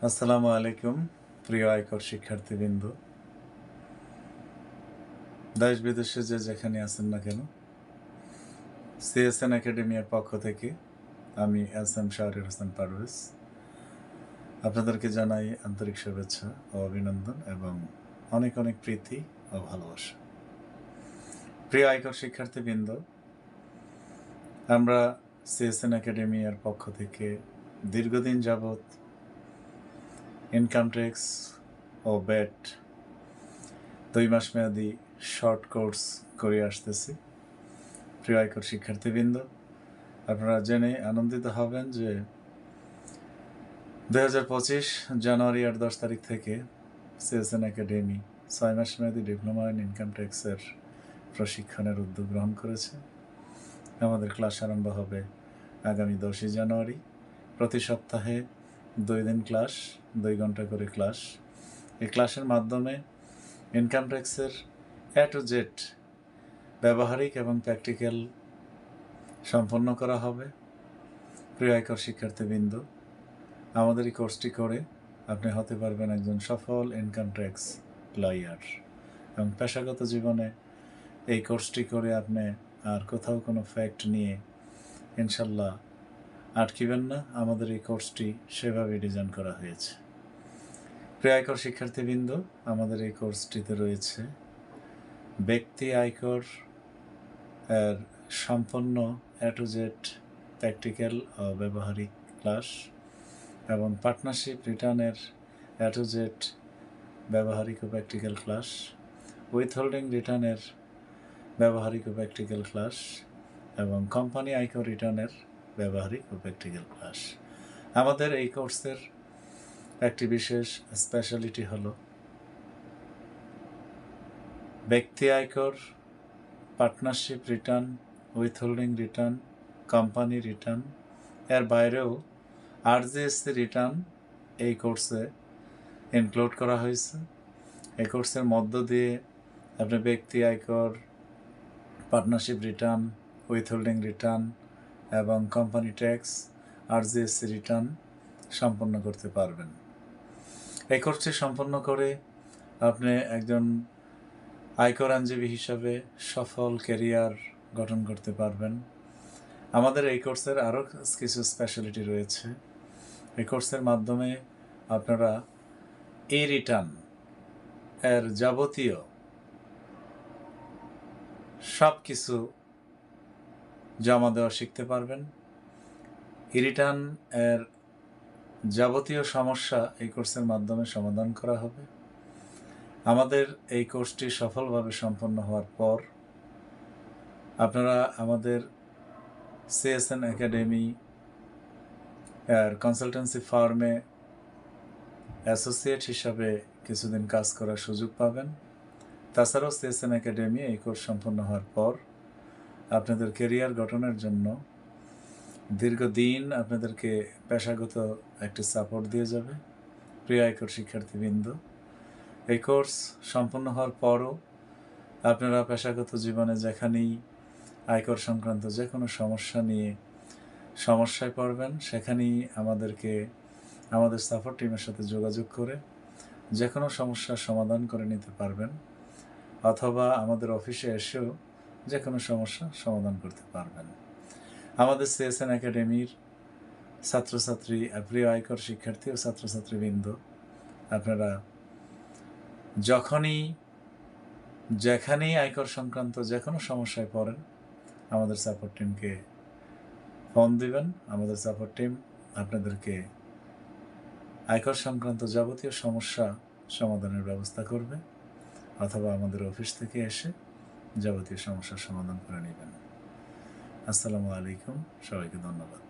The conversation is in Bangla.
আসসালামু আলাইকুম প্রিয় আয়কর শিক্ষার্থীবৃন্দ, দেশ বিদেশে যেখানে আছেন না কেন, সিএসএন একাডেমির পক্ষ থেকে আমি এস.এম. শাহরিয়ার হোসেন পারভেজ আপনাদেরকে জানাই আন্তরিক শুভেচ্ছা ও অভিনন্দন এবং অনেক অনেক প্রীতি ও ভালোবাসা। প্রিয় আয়কর শিক্ষার্থীবৃন্দ, আমরা সিএসএন একাডেমির পক্ষ থেকে দীর্ঘদিন যাবৎ ইনকাম ট্যাক্স ও ব্যাট 2 মাস মেয়াদী শর্ট কোর্স করে আসতেছি। প্রিয় আয়কর শিক্ষার্থীবৃন্দ, আপনারা জেনে আনন্দিত হবেন যে 2025 জানুয়ারি 10 তারিখ থেকে সিএসএন একাডেমি 6 মাস মেয়াদী ডিপ্লোমা ইন ইনকাম ট্যাক্সের প্রশিক্ষণের উদ্যোগ গ্রহণ করেছে। আমাদের ক্লাস আরম্ভ হবে আগামী 10 জানুয়ারি। প্রতি সপ্তাহে 2 দিন ক্লাস, 2 ঘন্টা করে ক্লাস। এই ক্লাসের মাধ্যমে ইনকাম ট্যাক্সের A to Z ব্যবহারিক এবং প্র্যাকটিক্যাল সম্পন্ন করা হবে। প্রিয় আয়কর শিক্ষার্থীবৃন্দ, আমাদের এই কোর্সটি করে আপনি হতে পারবেন একজন সফল ইনকাম ট্যাক্স লয়ার এবং পেশাগত জীবনে এই কোর্সটি করে আপনি আর কোথাও কোনো ফ্যাক্ট নিয়ে ইনশাল্লাহ আটকিবেন না। আমাদের এই কোর্সটি সেভাবে ডিজাইন করা হয়েছে। প্রিয় আয়কর শিক্ষার্থীবৃন্দ, আমাদের এই কোর্সটিতে রয়েছে ব্যক্তি আয়কর এর সম্পন্ন A to Z প্র্যাকটিক্যাল ও ব্যবহারিক ক্লাস এবং পার্টনারশিপ রিটার্নের A to Z ব্যবহারিক ও প্র্যাকটিক্যাল ক্লাস, উইথহোল্ডিং রিটার্নের ব্যবহারিক ও প্র্যাকটিক্যাল ক্লাস এবং কোম্পানি আয়কর রিটার্নের ব্যবহারিক ও প্র্যাকটিক্যাল ক্লাস। আমাদের এই কোর্সের একটি বিশেষ স্পেশালিটি হলো ব্যক্তি আয়কর, partnership return, withholding return, company return এর বাইরেও আরজিএসসি রিটার্ন এই কোর্সে ইনক্লুড করা হয়েছে। এই কোর্সের মধ্য দিয়ে আপনি ব্যক্তি আয়কর, পার্টনারশিপ রিটার্ন, উইথহোল্ডিং রিটার্ন এবং কোম্পানি ট্যাক্স, আরজিএসসি রিটার্ন সম্পন্ন করতে পারবেন। এই কোর্সটি সম্পন্ন করে আপনি একজন আয়কর আইনজীবী হিসাবে সফল ক্যারিয়ার গঠন করতে পারবেন। আমাদের এই কোর্সের আরও কিছু স্পেশালিটি রয়েছে। এই কোর্সের মাধ্যমে আপনারা ই রিটার্ন এর যাবতীয় সব কিছু জমা দেওয়া শিখতে পারবেন। ই রিটার্ন এর যাবতীয় সমস্যা এই কোর্সের মাধ্যমে সমাধান করা হবে। আমাদের এই কোর্সটি সফলভাবে সম্পন্ন হওয়ার পর আপনারা আমাদের সিএসএন একাডেমি এর কনসালটেন্সি ফার্মে অ্যাসোসিয়েট হিসাবে কিছুদিন কাজ করার সুযোগ পাবেন। তাছাড়াও সিএসএন একাডেমি এই কোর্স সম্পন্ন হওয়ার পর আপনাদের ক্যারিয়ার গঠনের জন্য দীর্ঘদিন আপনাদেরকে পেশাগত একটি সাপোর্ট দিয়ে যাবে। প্রিয় আয়কর শিক্ষার্থীবৃন্দ, এই কোর্স সম্পন্ন হওয়ার পরও আপনারা পেশাগত জীবনে যেখানেই আয়কর সংক্রান্ত যে কোনো সমস্যা নিয়ে সমস্যায় পড়বেন, সেখানেই আমাদের সাপোর্ট টিমের সাথে যোগাযোগ করে যে কোনো সমস্যার সমাধান করে নিতে পারবেন, অথবা আমাদের অফিসে এসেও যে কোনো সমস্যার সমাধান করতে পারবেন। আমাদের সিএসএন একাডেমির ছাত্রছাত্রী, প্রিয় আয়কর শিক্ষার্থী ও ছাত্রছাত্রীবৃন্দ, আপনারা যেখানেই আয়কর সংক্রান্ত যে কোনো সমস্যায় পড়েন, আমাদের সাপোর্ট টিমকে ফোন দিবেন। আমাদের সাপোর্ট টিম আপনাদেরকে আয়কর সংক্রান্ত যাবতীয় সমস্যা সমাধানের ব্যবস্থা করবে, অথবা আমাদের অফিস থেকে এসে যাবতীয় সমস্যার সমাধান করে নেবেন। আসসালামু আলাইকুম, সবাইকে ধন্যবাদ।